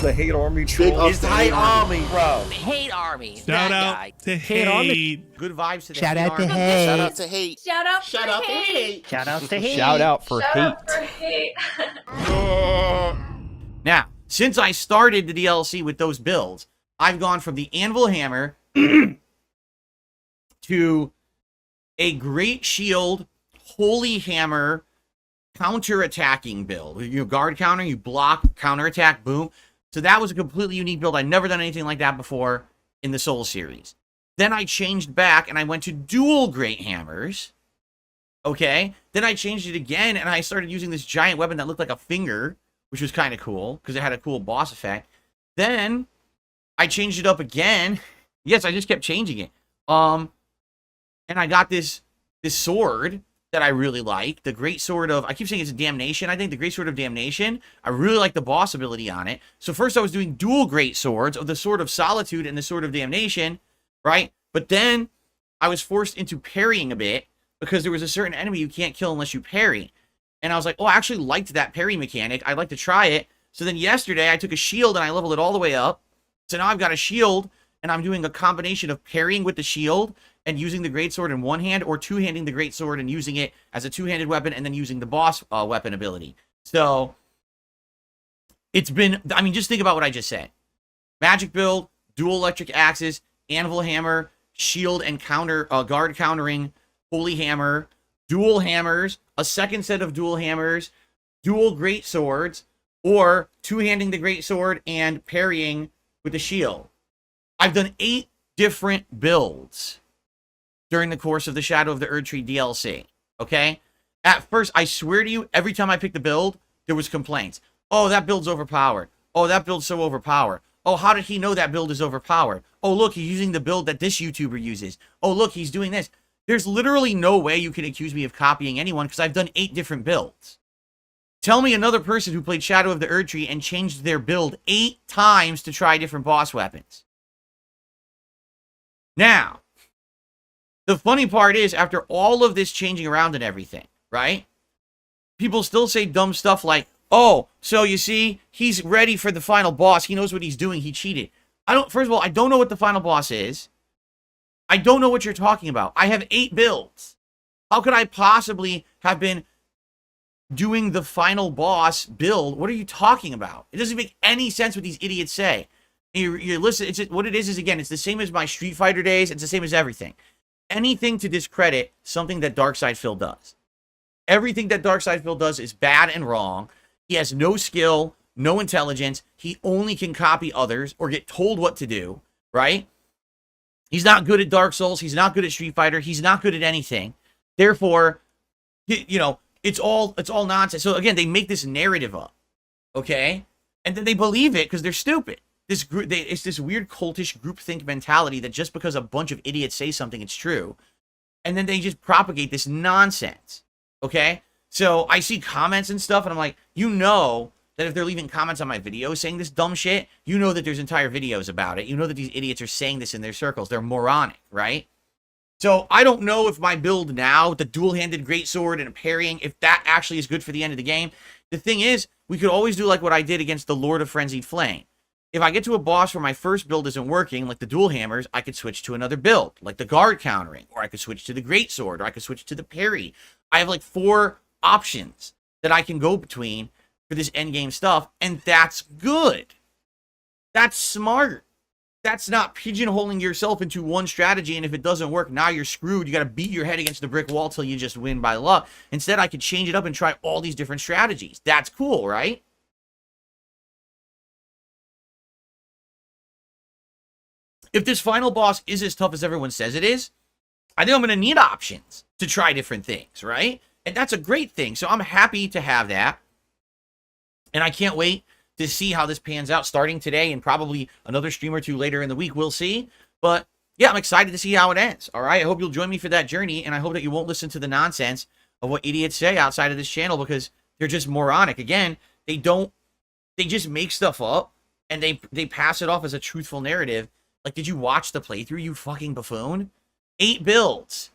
the hate army Big troll. ups to Hate Army. Bro. Hate Army. Shout that out guy. to Hate Army. Hate. Good vibes to the Shout Hate out to Army. Hate. Shout out to Hate. Shout out Shout for out to hate. Hate. Shout out to Hate. Shout out for Shout hate. out for hate. Now, since I started the DLC with those builds, I've gone from the Anvil Hammer to a Great Shield Holy Hammer counter-attacking build. You guard counter, you block, counter-attack, boom. So that was a completely unique build. I'd never done anything like that before in the Soul series. Then I changed back and I went to dual Great Hammers. Okay. Then I changed it again and I started using this giant weapon that looked like a finger, which was kind of cool because it had a cool boss effect. Then I changed it up again. Yes, I just kept changing it. And I got this sword that I really like. The Great Sword of, I keep saying it's a Damnation. I think the Great Sword of Damnation. I really like the boss ability on it. So first I was doing dual Great Swords of the Sword of Solitude and the Sword of Damnation, right? But then I was forced into parrying a bit because there was a certain enemy you can't kill unless you parry. And I was like, oh, I actually liked that parry mechanic. I'd like to try it. So then yesterday I took a shield and I leveled it all the way up. So now I've got a shield and I'm doing a combination of parrying with the shield and using the greatsword in one hand, or two-handing the greatsword and using it as a two-handed weapon and then using the boss weapon ability. So it's been, I mean, just think about what I just said. Magic build, dual electric axes, anvil hammer, shield and counter, guard countering, holy hammer, dual hammers, a second set of dual hammers, dual great swords, or two-handing the great sword and parrying with the shield. I've done 8 different builds during the course of the Shadow of the Erdtree DLC, okay? At first, I swear to you, every time I picked a build, there was complaints. Oh, that build's overpowered. Oh, that build's so overpowered. Oh, how did he know that build is overpowered? Oh, look, he's using the build that this YouTuber uses. Oh, look, he's doing this. There's literally no way you can accuse me of copying anyone because I've done 8 different builds. Tell me another person who played Shadow of the Erdtree and changed their build 8 times to try different boss weapons. Now, the funny part is, after all of this changing around and everything, right? People still say dumb stuff like, oh, so you see, he's ready for the final boss. He knows what he's doing. He cheated. First of all, I don't know what the final boss is. I don't know what you're talking about. I have 8 builds. How could I possibly have been doing the final boss build? What are you talking about? It doesn't make any sense what these idiots say. You listen, what it is again, it's the same as my Street Fighter days. It's the same as everything. Anything to discredit something that Darkside Phil does. Everything that Darkside Phil does is bad and wrong. He has no skill, no intelligence. He only can copy others or get told what to do, right? He's not good at Dark Souls. He's not good at Street Fighter. He's not good at anything. Therefore, you know, it's all nonsense. So again, they make this narrative up, okay? And then they believe it because they're stupid. It's this weird cultish groupthink mentality that just because a bunch of idiots say something, it's true. And then they just propagate this nonsense, okay? So I see comments and stuff, and I'm like, you know that if they're leaving comments on my videos saying this dumb shit, you know that there's entire videos about it. You know that these idiots are saying this in their circles. They're moronic, right? So I don't know if my build now, the dual-handed greatsword and a parrying, if that actually is good for the end of the game. The thing is, we could always do like what I did against the Lord of Frenzied Flame. If I get to a boss where my first build isn't working, like the dual hammers, I could switch to another build, like the guard countering, or I could switch to the greatsword, or I could switch to the parry. I have like 4 options that I can go between for this endgame stuff, and that's good. That's smart. That's not pigeonholing yourself into one strategy, and if it doesn't work, now you're screwed. You got to beat your head against the brick wall till you just win by luck. Instead, I could change it up and try all these different strategies. That's cool, right? If this final boss is as tough as everyone says it is, I think I'm going to need options to try different things, right? And that's a great thing. So I'm happy to have that. And I can't wait to see how this pans out starting today and probably another stream or 2 later in the week. We'll see. But yeah, I'm excited to see how it ends. All right. I hope you'll join me for that journey. And I hope that you won't listen to the nonsense of what idiots say outside of this channel because they're just moronic. Again, they just make stuff up and they pass it off as a truthful narrative. Like, did you watch the playthrough, you fucking buffoon? 8 builds.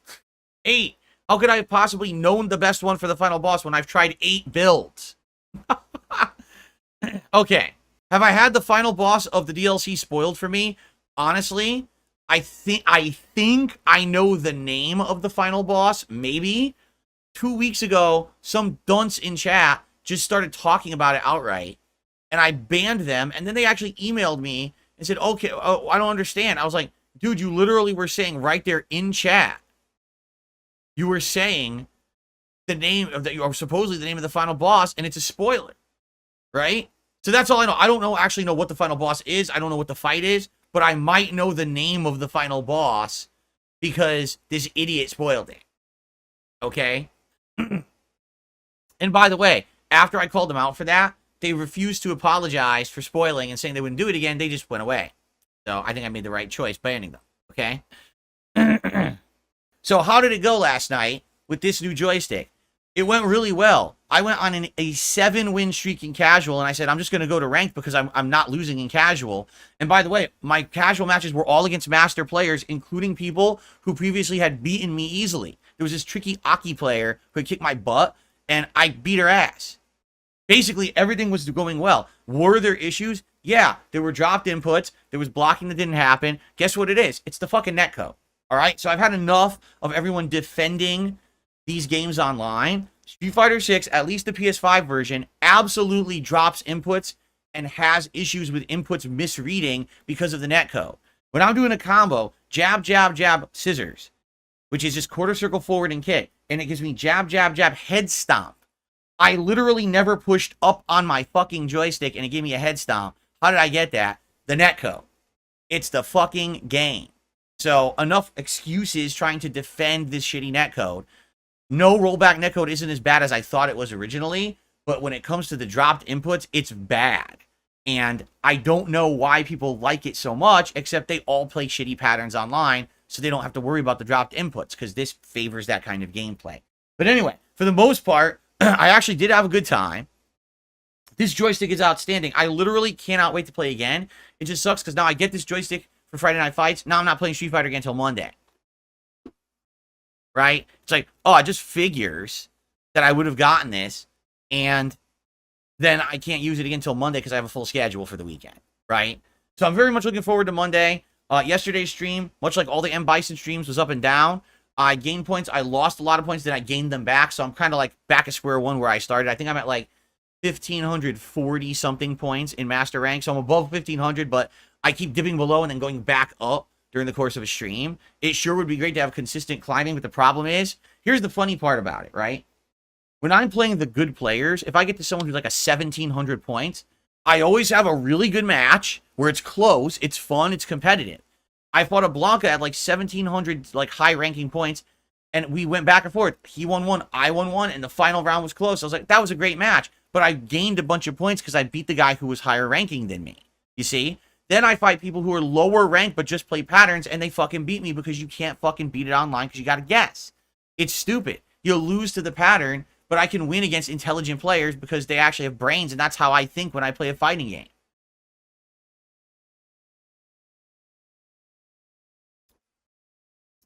8. How could I have possibly known the best one for the final boss when I've tried 8 builds? Okay. Have I had the final boss of the DLC spoiled for me? Honestly, I think I know the name of the final boss, maybe. 2 weeks ago, some dunce in chat just started talking about it outright, and I banned them, and then they actually emailed me and said, okay, oh, I don't understand. I was like, dude, you literally were saying right there in chat, you were saying the name of the, or supposedly the name of the final boss, and it's a spoiler, right? So that's all I know. I don't actually know what the final boss is. I don't know what the fight is, but I might know the name of the final boss because this idiot spoiled it. Okay? And by the way, after I called them out for that, they refused to apologize for spoiling and saying they wouldn't do it again. They just went away. So I think I made the right choice banning them. Okay? So how did it go last night with this new joystick? It went really well. I went on a 7-win streak in casual, and I said, I'm just going to go to ranked because I'm not losing in casual. And by the way, my casual matches were all against master players, including people who previously had beaten me easily. There was this tricky Aki player who had kicked my butt, and I beat her ass. Basically, everything was going well. Were there issues? Yeah, there were dropped inputs. There was blocking that didn't happen. Guess what it is? It's the fucking netcode. All right? So I've had enough of everyone defending these games online. Street Fighter 6, at least the PS5 version, absolutely drops inputs and has issues with inputs misreading because of the netcode. When I'm doing a combo, jab, jab, jab, scissors, which is just quarter circle forward and kick, and it gives me jab, jab, jab, head stomp. I literally never pushed up on my fucking joystick and it gave me a head stomp. How did I get that? The netcode. It's the fucking game. So enough excuses trying to defend this shitty netcode. No, rollback netcode isn't as bad as I thought it was originally, but when it comes to the dropped inputs, it's bad. And I don't know why people like it so much, except they all play shitty patterns online, so they don't have to worry about the dropped inputs, because this favors that kind of gameplay. But anyway, for the most part, I actually did have a good time. This joystick is outstanding. I literally cannot wait to play again. It just sucks, because now I get this joystick for Friday Night Fights. Now I'm not playing Street Fighter again until Monday. Right? It's like, oh, it just figures that I would have gotten this, and then I can't use it again until Monday because I have a full schedule for the weekend, right? So I'm very much looking forward to Monday. Yesterday's stream, much like all the M. Bison streams, was up and down. I gained points. I lost a lot of points, then I gained them back, so I'm kind of like back at square one where I started. I think I'm at like 1,540-something points in Master Rank, so I'm above 1,500, but I keep dipping below and then going back up during the course of a stream. It sure would be great to have consistent climbing, but the problem is, here's the funny part about it, right? When I'm playing the good players, if I get to someone who's like a 1,700 points, I always have a really good match where it's close, it's fun, it's competitive. I fought a Blanca at like 1,700 like high-ranking points, and we went back and forth. He won one, I won one, and the final round was close. I was like, that was a great match, but I gained a bunch of points because I beat the guy who was higher ranking than me. You see? Then I fight people who are lower ranked but just play patterns, and they fucking beat me because you can't fucking beat it online because you got to guess. It's stupid. You'll lose to the pattern, but I can win against intelligent players because they actually have brains, and that's how I think when I play a fighting game.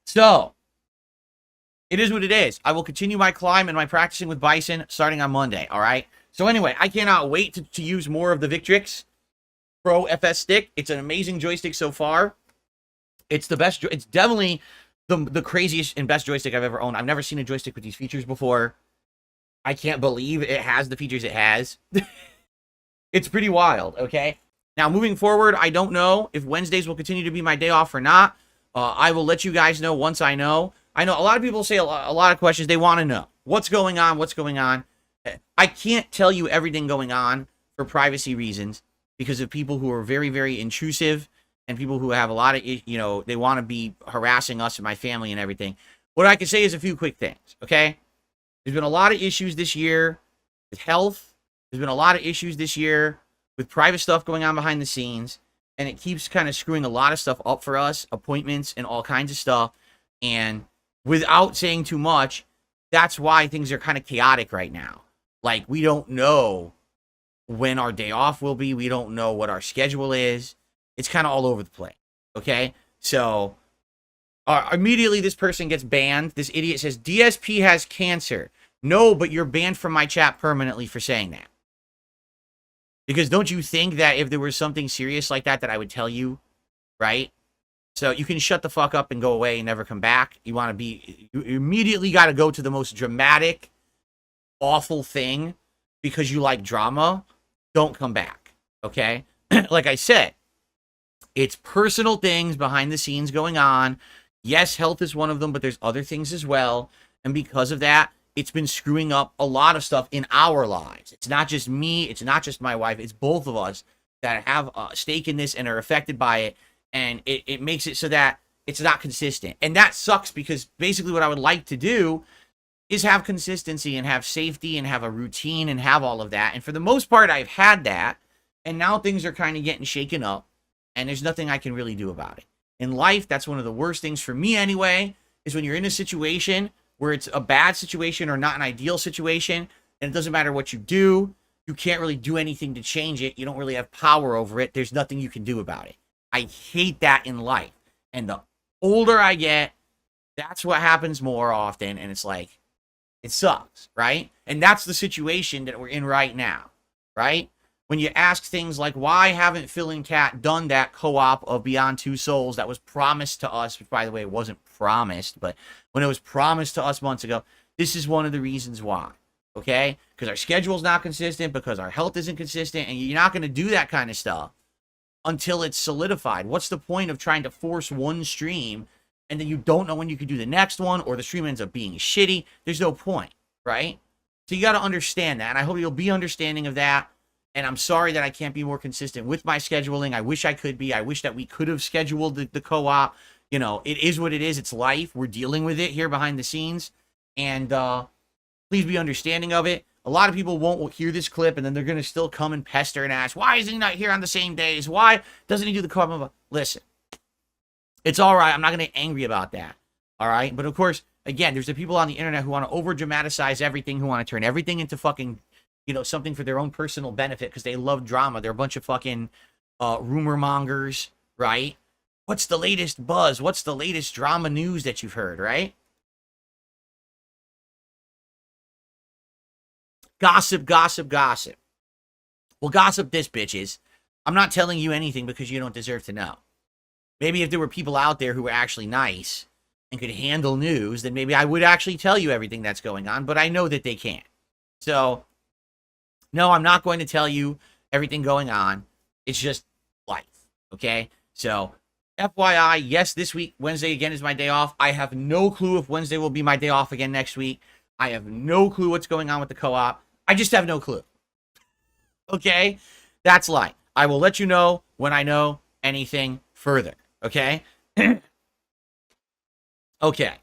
So, it is what it is. I will continue my climb and my practicing with Bison starting on Monday, all right? So anyway, I cannot wait to use more of the Victrix Pro FS stick. It's an amazing joystick so far. It's the best. It's definitely the craziest and best joystick I've ever owned. I've never seen a joystick with these features before. I can't believe it has the features it has. It's pretty wild, okay? Now, moving forward, I don't know if Wednesdays will continue to be my day off or not. I will let you guys know once I know. I know a lot of people say a lot of questions. They want to know what's going on, what's going on. I can't tell you everything going on for privacy reasons because of people who are very, very intrusive and people who have a lot of, you know, they want to be harassing us and my family and everything. What I can say is a few quick things, okay? There's been a lot of issues this year with health. There's been a lot of issues this year with private stuff going on behind the scenes. And it keeps kind of screwing a lot of stuff up for us, appointments and all kinds of stuff. And without saying too much, that's why things are kind of chaotic right now. Like, we don't know when our day off will be. We don't know what our schedule is. It's kind of all over the place, okay? So, immediately this person gets banned. This idiot says, DSP has cancer. No, but you're banned from my chat permanently for saying that. Because don't you think that if there was something serious like that I would tell you, right? So you can shut the fuck up and go away and never come back. You want to be, you immediately got to go to the most dramatic, awful thing because you like drama. Don't come back, okay? Like I said, it's personal things behind the scenes going on. Yes, health is one of them, but there's other things as well. And because of that, it's been screwing up a lot of stuff in our lives. It's not just me. It's not just my wife. It's both of us that have a stake in this and are affected by it. And it makes it so that it's not consistent. And that sucks because basically what I would like to do is have consistency and have safety and have a routine and have all of that. And for the most part, I've had that. And now things are kind of getting shaken up. And there's nothing I can really do about it. In life, that's one of the worst things for me anyway, is when you're in a situation where it's a bad situation or not an ideal situation, and it doesn't matter what you do, you can't really do anything to change it. You don't really have power over it. There's nothing you can do about it. I hate that in life. And the older I get, that's what happens more often. And it's like, it sucks, right? And that's the situation that we're in right now, right? When you ask things like, why haven't Phil and Kat done that co-op of Beyond Two Souls that was promised to us, which, by the way, it wasn't promised, but when it was promised to us months ago, this is one of the reasons why, okay? Because our schedule's not consistent, because our health isn't consistent, and you're not going to do that kind of stuff until it's solidified. What's the point of trying to force one stream, and then you don't know when you can do the next one, or the stream ends up being shitty? There's no point, right? So you got to understand that, and I hope you'll be understanding of that. And I'm sorry that I can't be more consistent with my scheduling. I wish I could be. I wish that we could have scheduled the co-op. You know, it is what it is. It's life. We're dealing with it here behind the scenes. And please be understanding of it. A lot of people won't hear this clip, and then they're going to still come and pester and ask, why is he not here on the same days? Why doesn't he do the co-op? Listen, it's all right. I'm not going to get angry about that. All right? But, of course, again, there's the people on the internet who want to over-dramatize everything, who want to turn everything into fucking, you know, something for their own personal benefit because they love drama. They're a bunch of fucking rumor mongers, right? What's the latest buzz? What's the latest drama news that you've heard, right? Gossip, gossip, gossip. Well, gossip this, bitches. I'm not telling you anything because you don't deserve to know. Maybe if there were people out there who were actually nice and could handle news, then maybe I would actually tell you everything that's going on, but I know that they can't. So, no, I'm not going to tell you everything going on. It's just life, okay? So, FYI, yes, this week, Wednesday again is my day off. I have no clue if Wednesday will be my day off again next week. I have no clue what's going on with the co-op. I just have no clue. Okay? That's life. I will let you know when I know anything further, okay? Okay.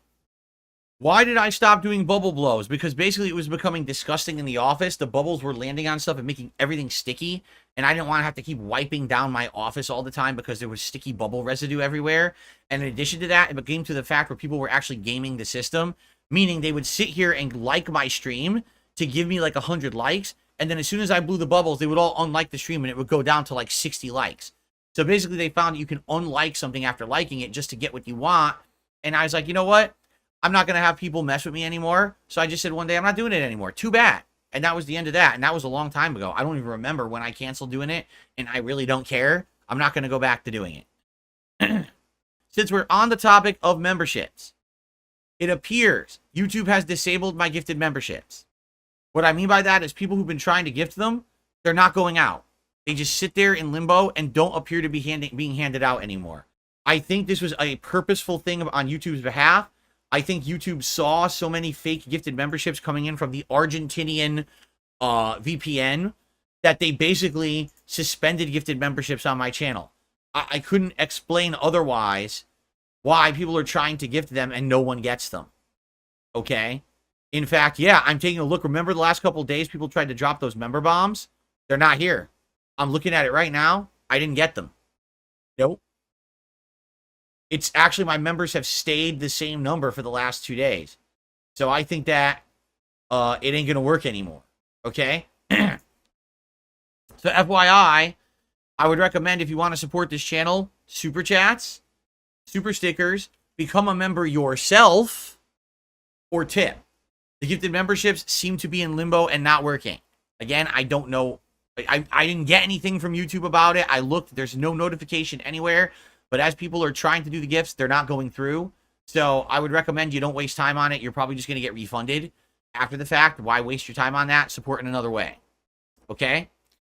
Why did I stop doing bubble blows? Because basically it was becoming disgusting in the office. The bubbles were landing on stuff and making everything sticky. And I didn't want to have to keep wiping down my office all the time because there was sticky bubble residue everywhere. And in addition to that, it became to the fact where people were actually gaming the system. Meaning they would sit here and like my stream to give me like 100 likes. And then as soon as I blew the bubbles, they would all unlike the stream and it would go down to like 60 likes. So basically they found that you can unlike something after liking it just to get what you want. And I was like, you know what? I'm not going to have people mess with me anymore. So I just said one day, I'm not doing it anymore. Too bad. And that was the end of that. And that was a long time ago. I don't even remember when I canceled doing it. And I really don't care. I'm not going to go back to doing it. Since we're on the topic of memberships, it appears YouTube has disabled my gifted memberships. What I mean by that is people who've been trying to gift them, they're not going out. They just sit there in limbo and don't appear to be being handed out anymore. I think this was a purposeful thing on YouTube's behalf. I think YouTube saw so many fake gifted memberships coming in from the Argentinian VPN that they basically suspended gifted memberships on my channel. I couldn't explain otherwise why people are trying to gift them and no one gets them. Okay? In fact, yeah, I'm taking a look. Remember the last couple of days people tried to drop those member bombs? They're not here. I'm looking at it right now. I didn't get them. Nope. It's actually, my members have stayed the same number for the last 2 days. So I think that it ain't going to work anymore. Okay? So FYI, I would recommend if you want to support this channel, super chats, super stickers, become a member yourself, or tip. The gifted memberships seem to be in limbo and not working. Again, I don't know I didn't get anything from YouTube about it. I looked, there's no notification anywhere. But as people are trying to do the gifts, they're not going through. So I would recommend you don't waste time on it. You're probably just going to get refunded after the fact. Why waste your time on that? Support in another way. Okay?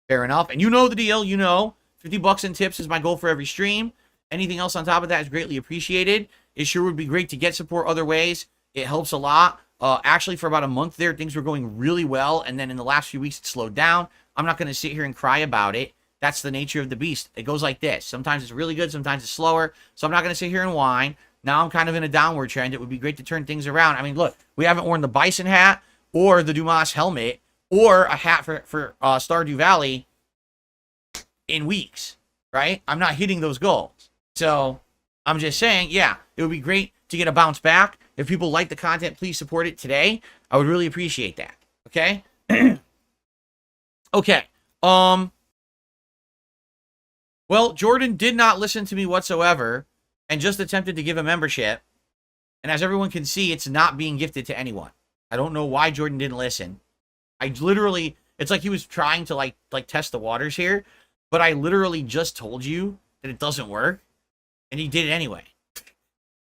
Fair enough. And you know the deal. You know, 50 bucks in tips is my goal for every stream. Anything else on top of that is greatly appreciated. It sure would be great to get support other ways. It helps a lot. Actually, for about a month there, things were going really well. And then in the last few weeks, it slowed down. I'm not going to sit here and cry about it. That's the nature of the beast. It goes like this. Sometimes it's really good. Sometimes it's slower. So I'm not going to sit here and whine. Now I'm kind of in a downward trend. It would be great to turn things around. I mean, look, we haven't worn the Bison hat or the Dumas helmet or a hat for Stardew Valley in weeks, right? I'm not hitting those goals. So I'm just saying, yeah, it would be great to get a bounce back. If people like the content, please support it today. I would really appreciate that. Okay? Okay. Well, Jordan did not listen to me whatsoever and just attempted to give a membership. And as everyone can see, it's not being gifted to anyone. I don't know why Jordan didn't listen. I literally, it's like he was trying to like test the waters here, but I literally just told you that it doesn't work, and he did it anyway.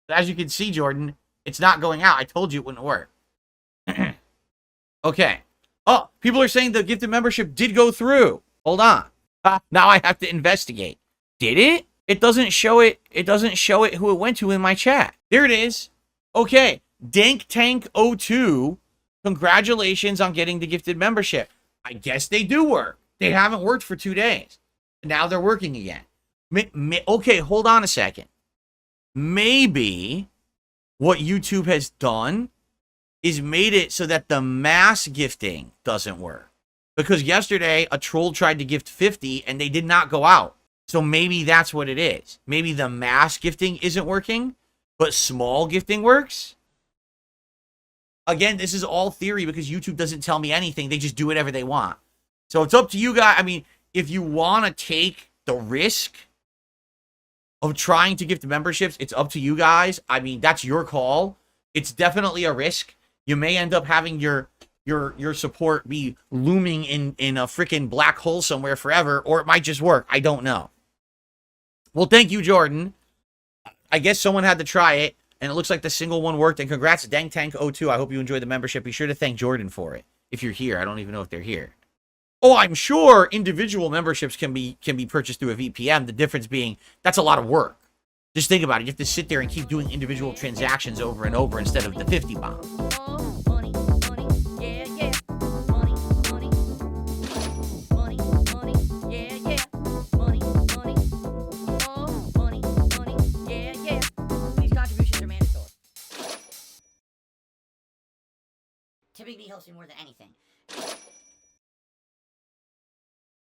But as you can see, Jordan, it's not going out. I told you it wouldn't work. Okay. Oh, people are saying the gifted membership did go through. Hold on. Now I have to investigate. Did it? It doesn't show it. It doesn't show it who it went to in my chat. There it is. Okay. Dank Tank 02. Congratulations on getting the gifted membership. I guess they do work. They haven't worked for 2 days. Now they're working again. Okay, hold on a second. Maybe what YouTube has done is made it so that the mass gifting doesn't work. Because yesterday, a troll tried to gift 50 and they did not go out. So maybe that's what it is. Maybe the mass gifting isn't working, but small gifting works. Again, this is all theory because YouTube doesn't tell me anything. They just do whatever they want. So it's up to you guys. I mean, if you want to take the risk of trying to gift memberships, it's up to you guys. I mean, that's your call. It's definitely a risk. You may end up having your support be looming in a freaking black hole somewhere forever, or it might just work. I don't know. Well, thank you, Jordan. I guess someone had to try it, and it looks like the single one worked. And congrats, Dank Tank 02. I hope you enjoyed the membership. Be sure to thank Jordan for it. If you're here, I don't even know if they're here. Oh, I'm sure individual memberships can be purchased through a VPN. The difference being that's a lot of work. Just think about it. You have to sit there and keep doing individual transactions over and over instead of the 50 bomb. Typically helps me more than anything.